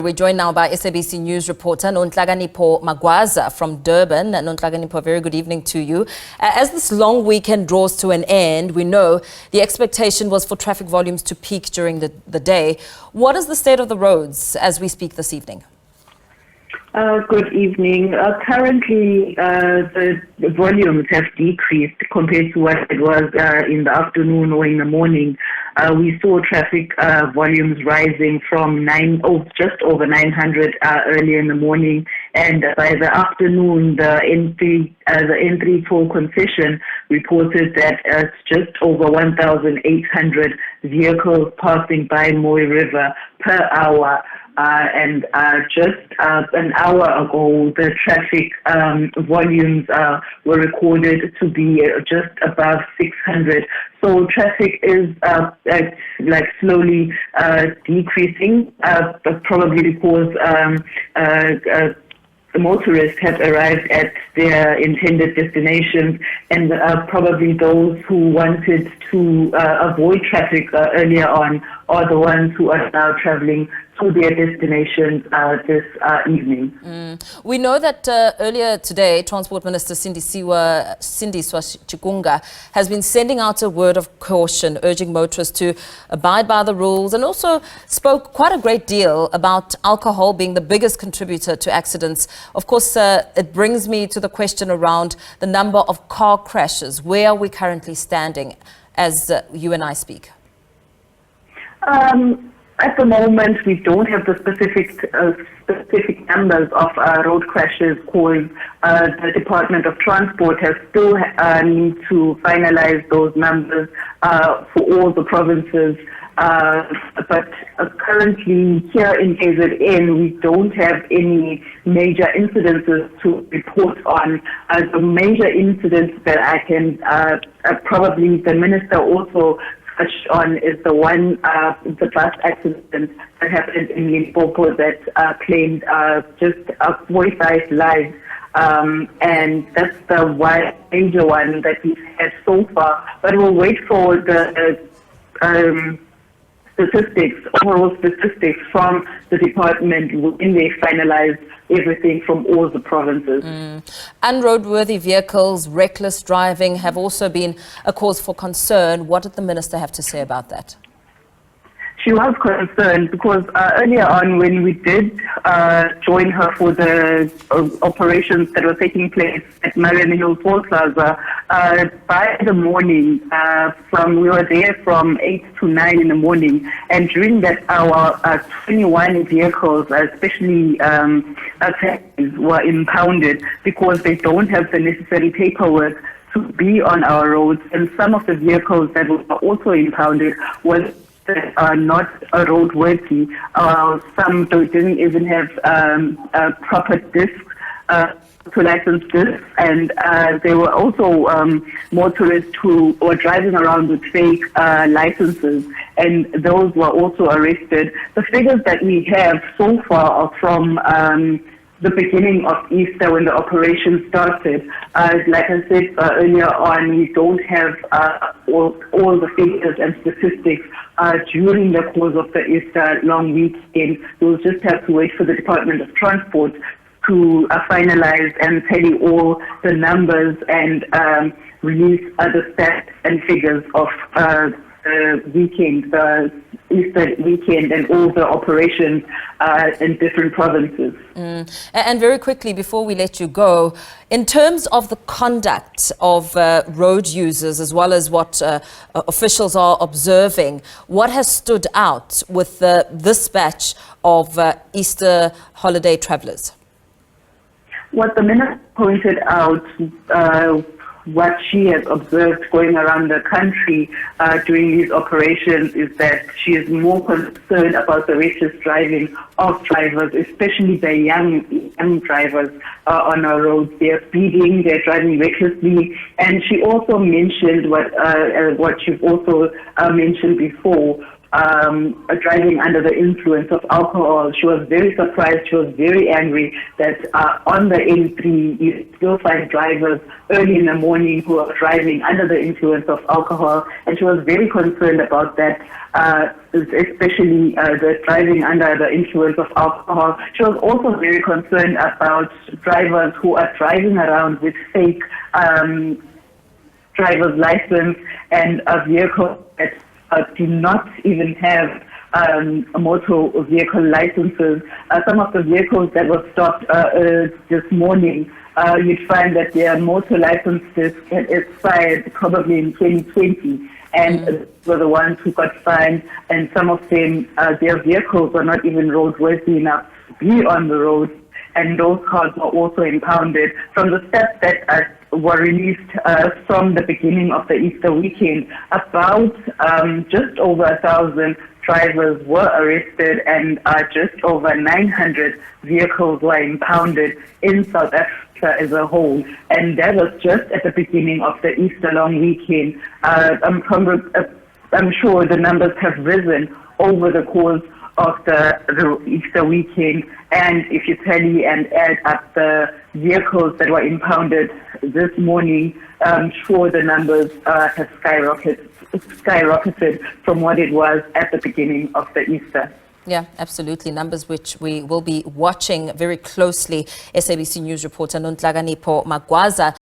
We're joined now by SABC News reporter Nonhlakanipho Magwaza from Durban. Nonhlakanipho, very good evening to you. As this long weekend draws to an end, we know the expectation was for traffic volumes to peak during the day. What is the state of the roads as we speak this evening? Good evening. Currently, the volumes have decreased compared to what it was in the afternoon or in the morning. We saw traffic volumes rising from just over 900 early in the morning, and by the afternoon, the N3 toll concession reported that it's just over 1,800 vehicles passing by Moy River per hour. And just an hour ago, the traffic volumes were recorded to be just above 600. So traffic is slowly decreasing, probably because the motorists have arrived at their intended destinations, and probably those who wanted to avoid traffic earlier on are the ones who are now traveling to their destinations this evening. We know that earlier today, Transport Minister Sindisiwa Chikunga has been sending out a word of caution, urging motorists to abide by the rules, and also spoke quite a great deal about alcohol being the biggest contributor to accidents. Of course, it brings me to the question around the number of car crashes. Where are we currently standing as you and I speak? At the moment, we don't have the specific numbers of road crashes because the Department of Transport has still need to finalize those numbers for all the provinces. But currently here in KZN, we don't have any major incidences to report on. The major incidents that I can probably the minister also on is the one, the bus accident that happened in Limpopo that claimed just 45 lives. And that's the one major one that we've had so far. But we'll wait for the overall statistics from the department when they finalize everything from all the provinces. Unroadworthy vehicles, reckless driving have also been a cause for concern. What did the minister have to say about that? She was concerned because earlier on when we did join her for the operations that were taking place at Marian Hill Toll Plaza, by the morning, we were there from 8 to 9 in the morning, and during that hour, 21 vehicles, especially taxis, were impounded because they don't have the necessary paperwork to be on our roads, and some of the vehicles that were also impounded was not roadworthy. Some didn't even have proper discs to license discs, and there were also motorists who were driving around with fake licenses, and those were also arrested. The figures that we have so far are from the beginning of Easter when the operation started. Like I said earlier on, we don't have all the figures and statistics during the course of the Easter long weekend. We'll just have to wait for the Department of Transport to finalize and tell you all the numbers and release the stats and figures of the weekend, the Easter weekend, and all the operations in different provinces. And very quickly, before we let you go, in terms of the conduct of road users, as well as what officials are observing, what has stood out with this batch of Easter holiday travellers? What the minister pointed out, what she has observed going around the country during these operations, is that she is more concerned about the reckless driving of drivers, especially the young drivers on our roads. They are speeding, they're driving recklessly, and she also mentioned what you've also mentioned before, driving under the influence of alcohol. She was very surprised. She was very angry that on the A3 you still find drivers early in the morning who are driving under the influence of alcohol, and she was very concerned about that, especially the driving under the influence of alcohol. She was also very concerned about drivers who are driving around with fake driver's license and a vehicle that do not even have motor vehicle licenses. Some of the vehicles that were stopped this morning, you'd find that their motor licenses had expired probably in 2020, and were the ones who got fined, and some of them, their vehicles were not even roadworthy enough to be on the road, and those cars were also impounded. From the stats that were released from the beginning of the Easter weekend, about just over 1,000 drivers were arrested, and just over 900 vehicles were impounded in South Africa as a whole. And that was just at the beginning of the Easter long weekend. I'm sure the numbers have risen over the course of the Easter weekend, and if you tally and add up the vehicles that were impounded this morning, I'm sure the numbers have skyrocketed from what it was at the beginning of the Easter. Yeah, absolutely. Numbers which we will be watching very closely. SABC News reporter Nonhlakanipho Magwaza